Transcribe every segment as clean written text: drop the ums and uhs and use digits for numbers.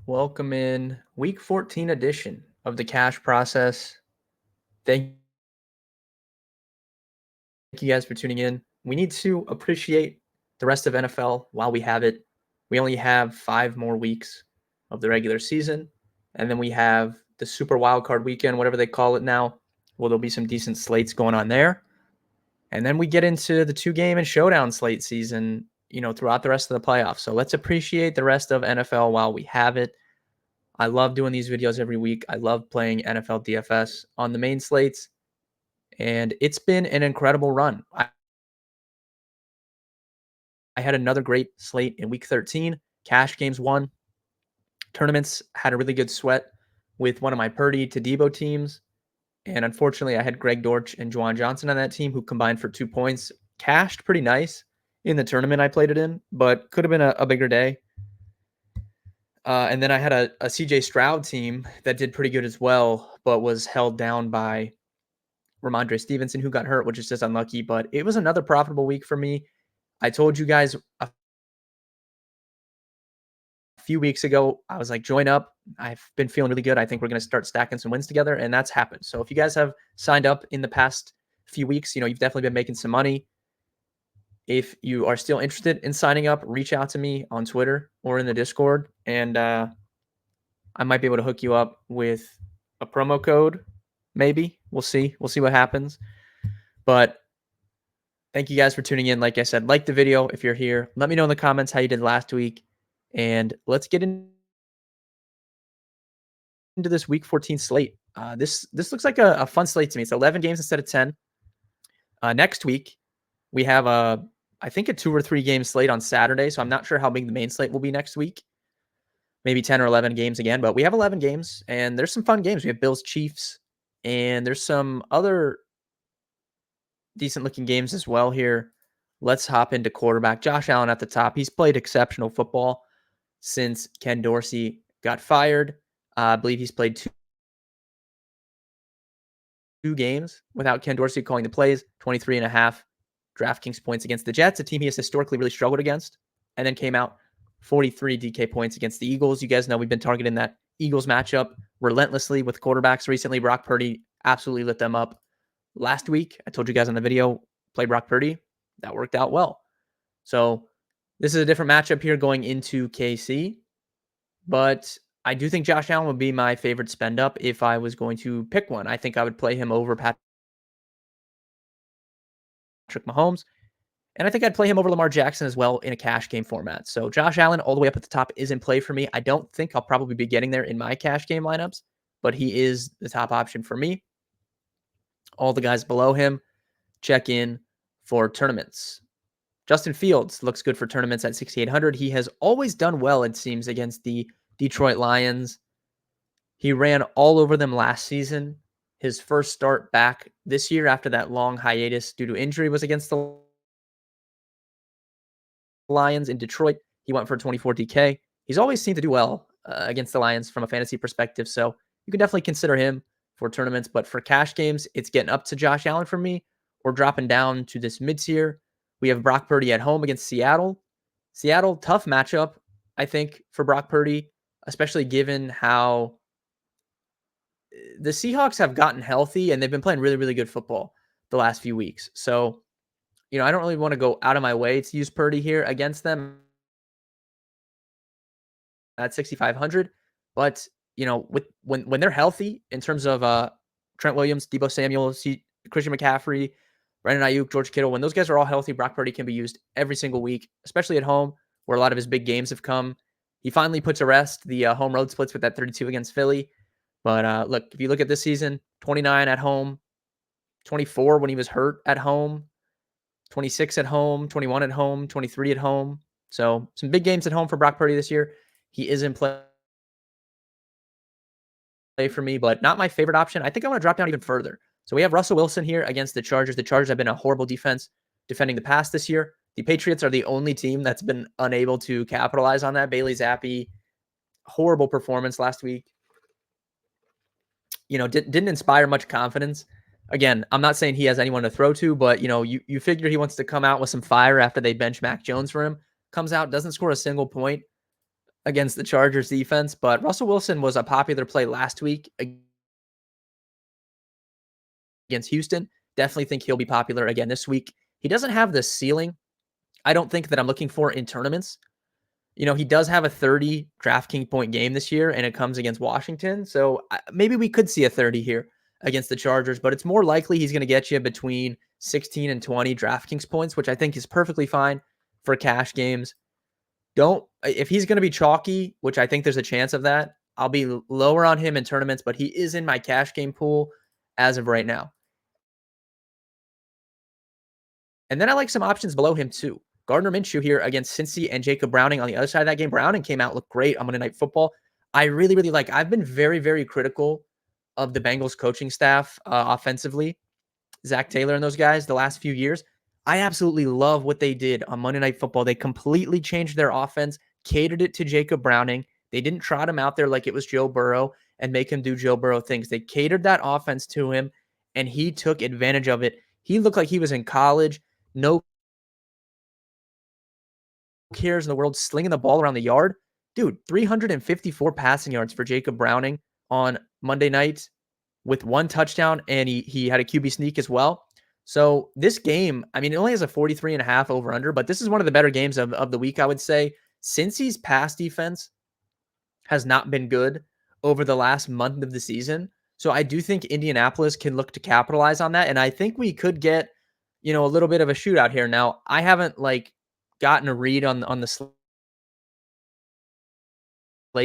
Welcome in week 14 edition of the cash process. Thank you guys for tuning in. We need to appreciate the rest of NFL while we have it. We only have 5 more weeks of the regular season, and then we have the Super Wildcard Weekend, whatever they call it now. Well, there'll be some decent slates going on there. And then we get into the 2-game and showdown slate season, throughout the rest of the playoffs. So let's appreciate the rest of NFL while we have it. I love doing these videos every week. I love playing NFL DFS on the main slates, and it's been an incredible run. I had another great slate in week 13. Cash games won. Tournaments had a really good sweat with one of my Purdy to Debo teams. And unfortunately, I had Greg Dortch and Juwan Johnson on that team who combined for 2 points. Cashed pretty nice in the tournament I played it in, but could have been a bigger day. And then I had a CJ Stroud team that did pretty good as well, but was held down by Ramondre Stevenson, who got hurt, which is just unlucky. But it was another profitable week for me. I told you guys a few weeks ago, I was like, join up. I've been feeling really good. I think we're going to start stacking some wins together, and that's happened. So if you guys have signed up in the past few weeks, you've definitely been making some money. If you are still interested in signing up, reach out to me on Twitter or in the Discord, and I might be able to hook you up with a promo code. Maybe. We'll see. We'll see what happens. But thank you guys for tuning in. Like I said, like the video if you're here. Let me know in the comments how you did last week. And let's get into this week 14 slate. This looks like a fun slate to me. It's 11 games instead of 10. Next week, we have I think a 2 or 3 game slate on Saturday. So I'm not sure how big the main slate will be next week. Maybe 10 or 11 games again. But we have 11 games, and there's some fun games. We have Bills Chiefs, and there's some other decent looking games as well here. Let's hop into quarterback. Josh Allen at the top. He's played exceptional football since Ken Dorsey got fired. I believe he's played two games without Ken Dorsey calling the plays, 23.5 DraftKings points against the Jets, a team he has historically really struggled against, and then came out 43 DK points against the Eagles. You guys know we've been targeting that Eagles matchup relentlessly with quarterbacks recently. Brock Purdy absolutely lit them up. Last week, I told you guys on the video, play Brock Purdy. That worked out well. So this is a different matchup here going into KC. But I do think Josh Allen would be my favorite spend up if I was going to pick one. I think I would play him over Patrick Mahomes. And I think I'd play him over Lamar Jackson as well in a cash game format. So Josh Allen all the way up at the top is in play for me. I don't think I'll probably be getting there in my cash game lineups, but he is the top option for me. All the guys below him check in for tournaments. Justin Fields looks good for tournaments at 6,800. He has always done well, it seems, against the Detroit Lions. He ran all over them last season. His first start back this year after that long hiatus due to injury was against the Lions in Detroit. He went for 24 DK. He's always seemed to do well against the Lions from a fantasy perspective, so you can definitely consider him for tournaments. But for cash games, it's getting up to Josh Allen for me or dropping down to this mid-tier. We have Brock Purdy at home against Seattle. Seattle, tough matchup, I think, for Brock Purdy, especially given how the Seahawks have gotten healthy and they've been playing really, really good football the last few weeks. So, I don't really want to go out of my way to use Purdy here against them at 6,500. But, when they're healthy in terms of Trent Williams, Deebo Samuel, Christian McCaffrey, Brandon Ayuk, George Kittle, when those guys are all healthy, Brock Purdy can be used every single week, especially at home where a lot of his big games have come. He finally puts to rest the home road splits with that 32 against Philly. But look, if you look at this season, 29 at home, 24 when he was hurt at home, 26 at home, 21 at home, 23 at home. So some big games at home for Brock Purdy this year. He is in play for me, but not my favorite option. I think I want to drop down even further. So we have Russell Wilson here against the Chargers. The Chargers have been a horrible defense defending the pass this year. The Patriots are the only team that's been unable to capitalize on that. Bailey Zappi, horrible performance last week. Didn't inspire much confidence. Again, I'm not saying he has anyone to throw to, but, you figure he wants to come out with some fire after they bench Mac Jones for him. Comes out, doesn't score a single point. against the Chargers defense, but Russell Wilson was a popular play last week against Houston. Definitely think he'll be popular again this week. He doesn't have the ceiling, I don't think, that I'm looking for in tournaments. He does have a 30 DraftKings point game this year, and it comes against Washington. So maybe we could see a 30 here against the Chargers, but it's more likely he's going to get you between 16 and 20 DraftKings points, which I think is perfectly fine for cash games. If he's going to be chalky, which I think there's a chance of that, I'll be lower on him in tournaments, but he is in my cash game pool as of right now. And then I like some options below him too. Gardner Minshew here against Cincy and Jacob Browning on the other side of that game. Browning came out, looked great on Monday Night Football. I really, really like. I've been very, very critical of the Bengals coaching staff offensively, Zach Taylor and those guys the last few years. I absolutely love what they did on Monday Night Football. They completely changed their offense, catered it to Jacob Browning. They didn't trot him out there like it was Joe Burrow and make him do Joe Burrow things. They catered that offense to him, and he took advantage of it. He looked like he was in college. No cares in the world, slinging the ball around the yard. Dude, 354 passing yards for Jacob Browning on Monday night with 1 touchdown, and he had a QB sneak as well. So this game, I mean, it only has a 43.5 over under, but this is one of the better games of the week, I would say. Cincy's pass defense has not been good over the last month of the season. So I do think Indianapolis can look to capitalize on that. And I think we could get, a little bit of a shootout here. Now, I haven't gotten a read on the slate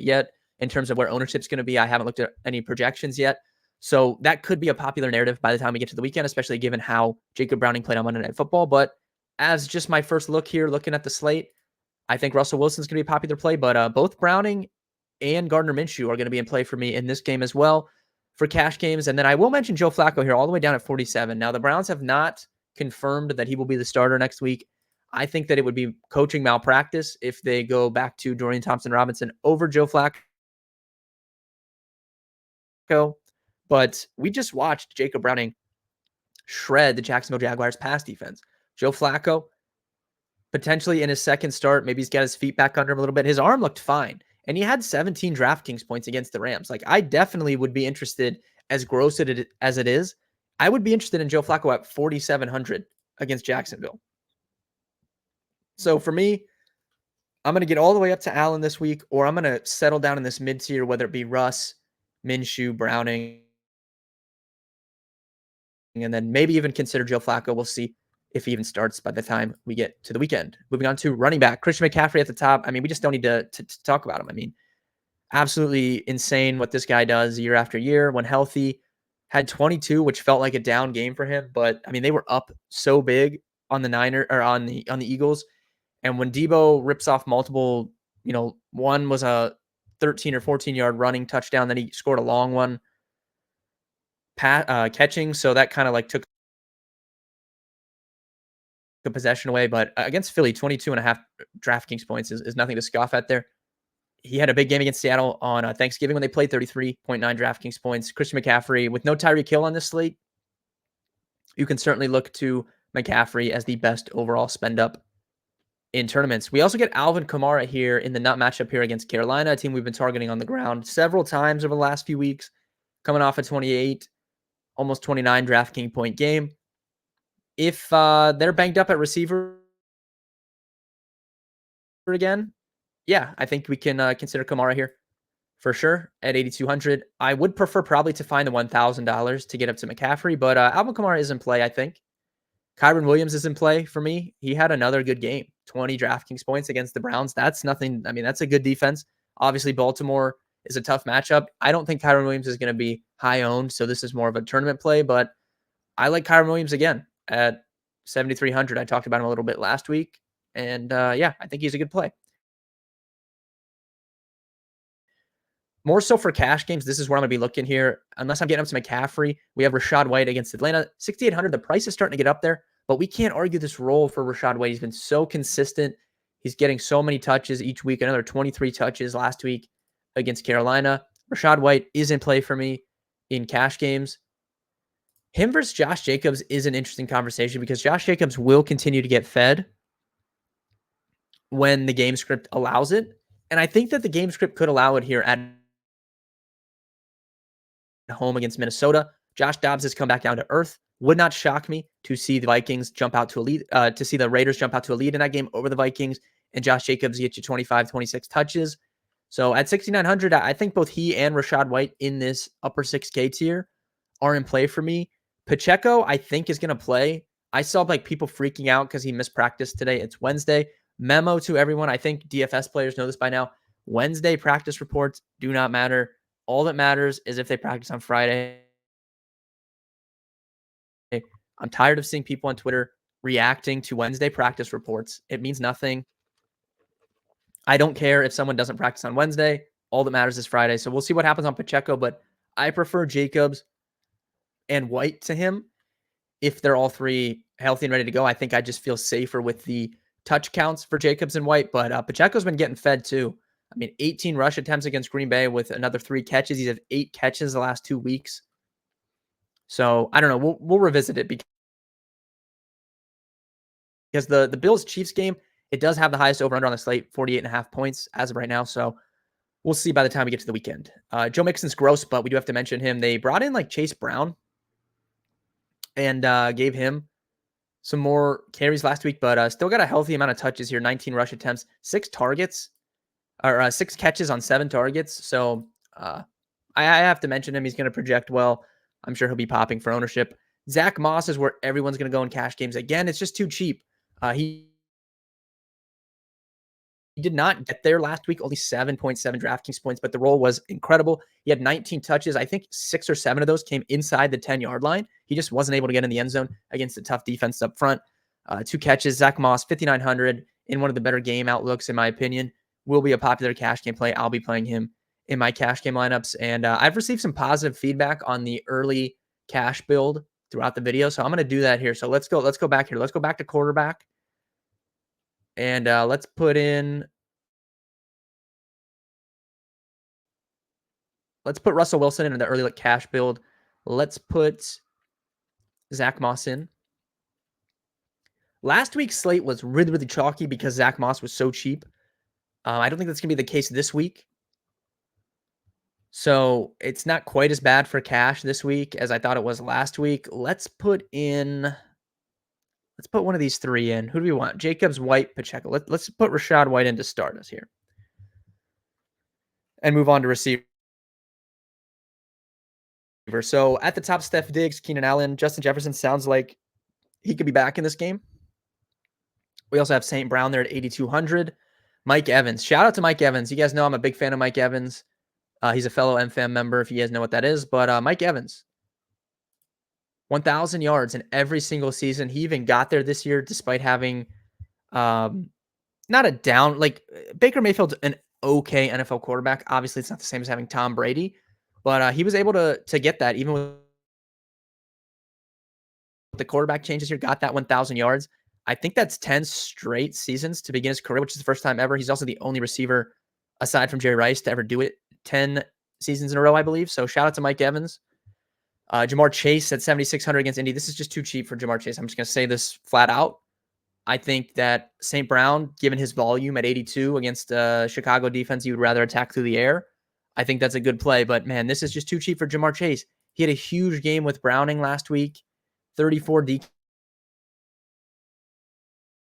yet in terms of where ownership's going to be. I haven't looked at any projections yet. So that could be a popular narrative by the time we get to the weekend, especially given how Jacob Browning played on Monday Night Football. But as just my first look here, looking at the slate, I think Russell Wilson's going to be a popular play, but both Browning and Gardner Minshew are going to be in play for me in this game as well for cash games. And then I will mention Joe Flacco here all the way down at 47. Now, the Browns have not confirmed that he will be the starter next week. I think that it would be coaching malpractice if they go back to Dorian Thompson-Robinson over Joe Flacco. But we just watched Jacob Browning shred the Jacksonville Jaguars pass defense. Joe Flacco, potentially in his second start, maybe he's got his feet back under him a little bit. His arm looked fine, and he had 17 DraftKings points against the Rams. I definitely would be interested, as gross as it is, I would be interested in Joe Flacco at 4,700 against Jacksonville. So for me, I'm going to get all the way up to Allen this week, or I'm going to settle down in this mid-tier, whether it be Russ, Minshew, Browning, and then maybe even consider Joe Flacco. We'll see if he even starts by the time we get to the weekend. Moving on to running back, Christian McCaffrey at the top. I mean, we just don't need to talk about him. I mean, absolutely insane what this guy does year after year when healthy. Had 22, which felt like a down game for him, but I mean, they were up so big on the on the Eagles. And when Debo rips off multiple, one was a 13 or 14-yard running touchdown, then he scored a long one catching. So that kind of took the possession away. But against Philly, 22.5 DraftKings points is nothing to scoff at there. He had a big game against Seattle on Thanksgiving when they played, 33.9 DraftKings points. Christian McCaffrey, with no Tyreek Hill on this slate, you can certainly look to McCaffrey as the best overall spend up in tournaments. We also get Alvin Kamara here in the nut matchup here against Carolina, a team we've been targeting on the ground several times over the last few weeks, coming off a 28, almost 29 DraftKings point game. If they're banged up at receiver again, yeah, I think we can consider Kamara here for sure at 8,200. I would prefer probably to find the $1,000 to get up to McCaffrey, but Alvin Kamara is in play, I think. Kyron Williams is in play for me. He had another good game, 20 DraftKings points against the Browns. That's nothing. I mean, that's a good defense. Obviously, Baltimore is a tough matchup. I don't think Kyron Williams is going to be high owned, so this is more of a tournament play, but I like Kyron Williams again at 7,300. I talked about him a little bit last week, and yeah, I think he's a good play. More so for cash games, this is where I'm going to be looking here. Unless I'm getting up to McCaffrey, we have Rachaad White against Atlanta. 6,800, the price is starting to get up there, but we can't argue this role for Rachaad White. He's been so consistent. He's getting so many touches each week, another 23 touches last week against Carolina. Rachaad White is in play for me in cash games. Him versus Josh Jacobs is an interesting conversation because Josh Jacobs will continue to get fed when the game script allows it. And I think that the game script could allow it here at home against Minnesota. Josh Dobbs has come back down to earth. Would not shock me to see the Vikings jump out to a lead, to see the Raiders jump out to a lead in that game over the Vikings, and Josh Jacobs get you 25, 26 touches. So at 6,900, I think both he and Rachaad White in this upper 6K tier are in play for me. Pacheco, I think, is going to play. I saw like people freaking out because he missed practice today. It's Wednesday. Memo to everyone. I think DFS players know this by now. Wednesday practice reports do not matter. All that matters is if they practice on Friday. I'm tired of seeing people on Twitter reacting to Wednesday practice reports. It means nothing. I don't care if someone doesn't practice on Wednesday. All that matters is Friday. So we'll see what happens on Pacheco, but I prefer Jacobs and White to him if they're all three healthy and ready to go. I think I just feel safer with the touch counts for Jacobs and White, but Pacheco's been getting fed too. I mean, 18 rush attempts against Green Bay with another 3 catches. He's had 8 catches the last 2 weeks. So I don't know. We'll revisit it because the Bills Chiefs game, it does have the highest over under on the slate, 48.5 points as of right now. So we'll see by the time we get to the weekend. Joe Mixon's gross, but we do have to mention him. They brought in like Chase Brown and gave him some more carries last week, but still got a healthy amount of touches here. 19 rush attempts, 6 targets, or 6 catches on 7 targets. So I have to mention him. He's going to project well. I'm sure he'll be popping for ownership. Zach Moss is where everyone's going to go in cash games. Again, it's just too cheap. He did not get there last week, only 7.7 DraftKings points, but the role was incredible. He had 19 touches. I think 6 or 7 of those came inside the 10-yard line. He just wasn't able to get in the end zone against a tough defense up front. 2 catches. Zach Moss, 5,900 in one of the better game outlooks, in my opinion, will be a popular cash game play. I'll be playing him in my cash game lineups. And I've received some positive feedback on the early cash build throughout the video. So I'm going to do that here. So let's go back here. Let's go back to quarterback. And let's put Russell Wilson in the early cash build. Let's put Zach Moss in. Last week's slate was really, really chalky because Zach Moss was so cheap. I don't think that's going to be the case this week. So it's not quite as bad for cash this week as I thought it was last week. Let's put one of these 3 in. Who do we want? Jacobs, White, Pacheco. Let's put Rachaad White in to start us here. And move on to receiver. So at the top, Steph Diggs, Keenan Allen, Justin Jefferson sounds like he could be back in this game. We also have St. Brown there at 8,200. Mike Evans. Shout out to Mike Evans. You guys know I'm a big fan of Mike Evans. He's a fellow MFAM member, if you guys know what that is. But Mike Evans, 1,000 yards in every single season. He even got there this year despite having not a down, like Baker Mayfield's an okay NFL quarterback. Obviously, it's not the same as having Tom Brady, but he was able to get that even with the quarterback changes here, got that 1,000 yards. I think that's 10 straight seasons to begin his career, which is the first time ever. He's also the only receiver aside from Jerry Rice to ever do it 10 seasons in a row, I believe. So shout out to Mike Evans. Jamar Chase at 7,600 against Indy. This is just too cheap for Jamar Chase. I'm just going to say this flat out. I think that St. Brown, given his volume at 82 against Chicago defense, you would rather attack through the air. I think that's a good play. But, man, this is just too cheap for Jamar Chase. He had a huge game with Browning last week, 34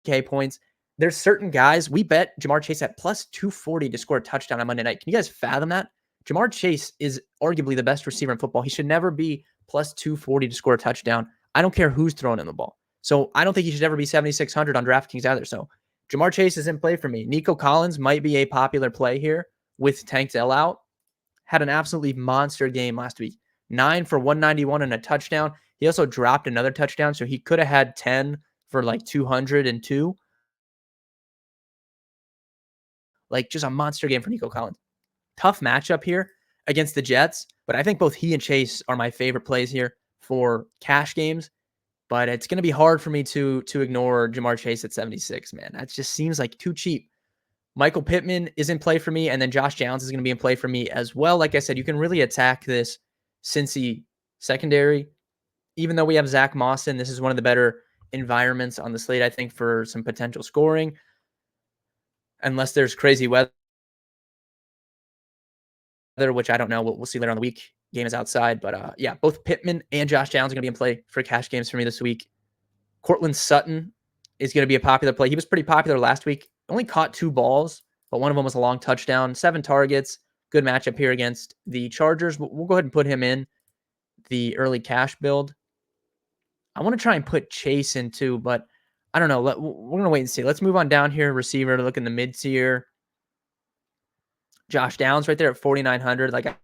DK points. There's certain guys, we bet Jamar Chase at plus 240 to score a touchdown on Monday night. Can you guys fathom that? Jamar Chase is arguably the best receiver in football. He should never be plus 240 to score a touchdown. I don't care who's throwing in the ball. So I don't think he should ever be 7,600 on DraftKings either. So Jamar Chase is in play for me. Nico Collins might be a popular play here with Tank Dell out. Had an absolutely monster game last week. 9 for 191 and a touchdown. He also dropped another touchdown, so he could have had 10 for like 202. Like just a monster game for Nico Collins. Tough matchup here against the Jets, but I think both he and Chase are my favorite plays here for cash games. But it's going to be hard for me to ignore Jamar Chase at 76, man. That just seems like too cheap. Michael Pittman is in play for me, and then Josh Downs is going to be in play for me as well. Like I said, you can really attack this Cincy secondary. Even though we have Zach Moss in, this is one of the better environments on the slate, I think, for some potential scoring. Unless there's crazy weather which I don't know. We'll see later on the week. Game is outside, but yeah, both Pittman and Josh Downs are going to be in play for cash games for me this week. Cortland Sutton is going to be a popular play. He was pretty popular last week. Only caught 2 balls, but one of them was a long touchdown. 7 targets. Good matchup here against the Chargers. We'll go ahead and put him in the early cash build. I want to try and put Chase in too, but I don't know. We're going to wait and see. Let's move on down here. Receiver to look in the mid tier. Josh Downs right there at 4,900. Like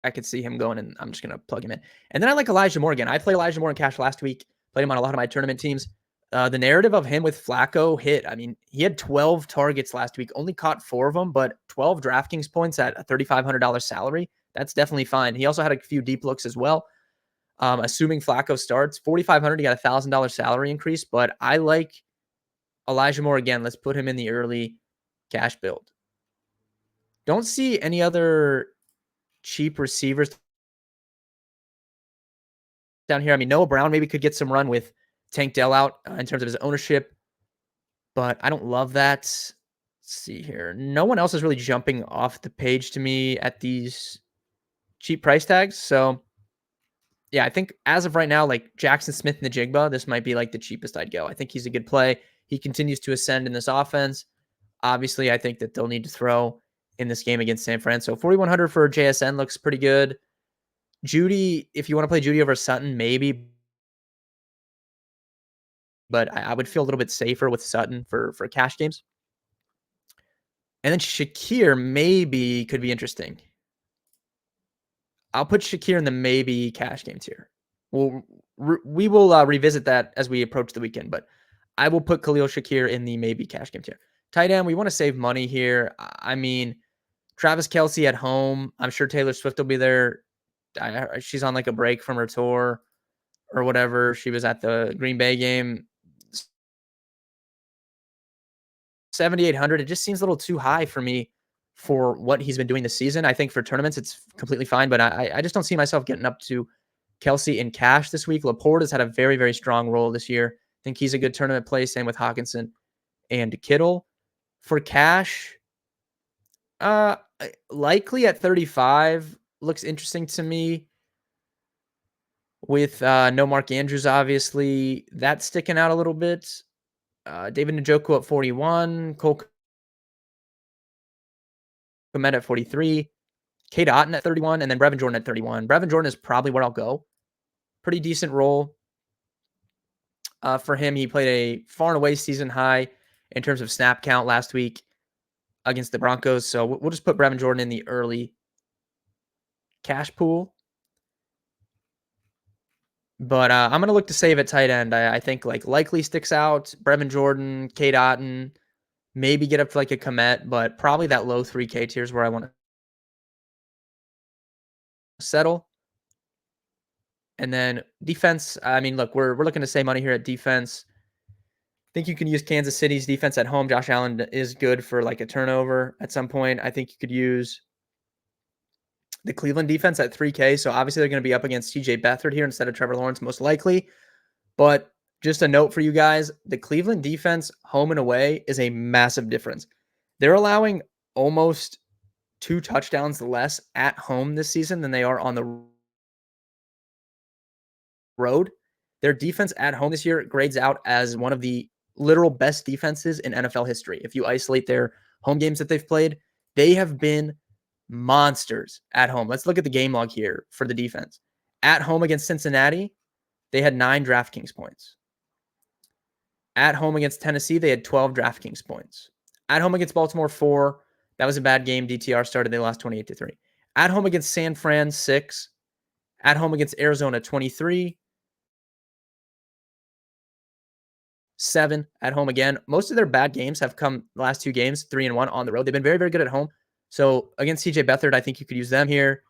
I could see him going, and I'm just going to plug him in. And then I like Elijah Moore again. I played Elijah Moore in cash last week. Played him on a lot of my tournament teams. The narrative of him with Flacco hit. I mean, he had 12 targets last week, only caught 4 of them, but 12 DraftKings points at a $3,500 salary. That's definitely fine. He also had a few deep looks as well. Assuming Flacco starts, $4,500, you got a $1,000 salary increase, but I like Elijah Moore again. Let's put him in the early cash build. Don't see any other cheap receivers down here. I mean, Noah Brown maybe could get some run with Tank Dell out in terms of his ownership, but I don't love that. Let's see here. No one else is really jumping off the page to me at these cheap price tags. So yeah, I think as of right now, like Jackson Smith and the Jigba, this might be like the cheapest I'd go. I think he's a good play. He continues to ascend in this offense. Obviously, I think that they'll need to throw in this game against San Fran. So 4,100 for JSN looks pretty good. Judy, if you want to play Judy over Sutton, maybe. But I would feel a little bit safer with Sutton for cash games. And then Shakir maybe could be interesting. I'll put Shakir in the maybe cash game tier. We will revisit that as we approach the weekend, but I will put Khalil Shakir in the maybe cash game tier. Tight end, we want to save money here. I mean, Travis Kelce at home. I'm sure Taylor Swift will be there. She's on like a break from her tour or whatever. She was at the Green Bay game. 7,800. It just seems a little too high for me for what he's been doing this season. I think for tournaments, it's completely fine, but I just don't see myself getting up to Kelce in cash this week. Laporte has had a very, very strong role this year. I think he's a good tournament play. Same with Hawkinson and Kittle. For cash, likely at 35 looks interesting to me. With no Mark Andrews, obviously, that's sticking out a little bit. David Njoku at 41, Cole Kmet at 43, Kate Otten at 31, and then Brevin Jordan at 31. Brevin Jordan is probably where I'll go. Pretty decent role for him. He played a far and away season high in terms of snap count last week against the Broncos. So we'll just put Brevin Jordan in the early cash pool. But I'm going to look to save at tight end. I think like likely sticks out. Brevin Jordan, Kate Otten, maybe get up to like a Kmet, but probably that low 3K tiers where I want to settle. And then defense, I mean, look, we're looking to save money here at defense. I think you can use Kansas City's defense at home. Josh Allen is good for like a turnover at some point. I think you could use the Cleveland defense at 3K. So obviously they're going to be up against TJ Beathard here instead of Trevor Lawrence, most likely. But just a note for you guys, the Cleveland defense home and away is a massive difference. They're allowing almost 2 touchdowns less at home this season than they are on the road. Their defense at home this year grades out as one of the literal best defenses in NFL history. If you isolate their home games that they've played, they have been monsters at home. Let's look at the game log here for the defense. At home against Cincinnati, they had 9 DraftKings points. At home against Tennessee, they had 12 DraftKings points. At home against Baltimore, 4. That was a bad game. DTR started. They lost 28-3. At home against San Fran, 6. At home against Arizona, 23. 7 at home again. Most of their bad games have come the last 2 games, 3-1 on the road. They've been very, very good at home. So against TJ Beathard, I think you could use them here.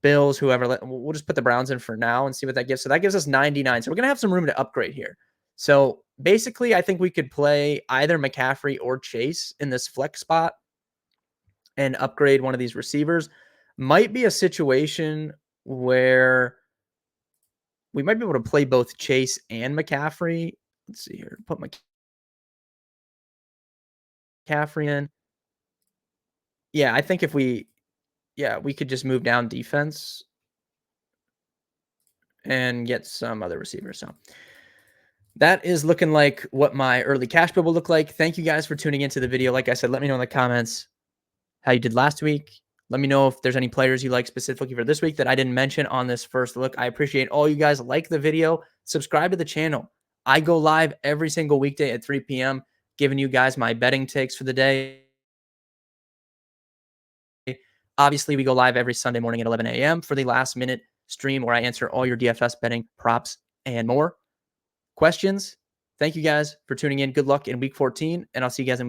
Bills, whoever. We'll just put the Browns in for now and see what that gives. So that gives us 99. So we're going to have some room to upgrade here. So basically, I think we could play either McCaffrey or Chase in this flex spot and upgrade one of these receivers. Might be a situation where we might be able to play both Chase and McCaffrey. Let's see here. Put McCaffrey in. Yeah, I think if we could just move down defense and get some other receivers. So that is looking like what my early cash build will look like. Thank you guys for tuning into the video. Like I said, let me know in the comments how you did last week. Let me know if there's any players you like specifically for this week that I didn't mention on this first look. I appreciate all you guys. Like the video, subscribe to the channel. I go live every single weekday at 3 p.m., giving you guys my betting takes for the day. Obviously, we go live every Sunday morning at 11 a.m. for the last minute stream where I answer all your DFS betting, props, and more questions. Thank you guys for tuning in. Good luck in week 14, and I'll see you guys in week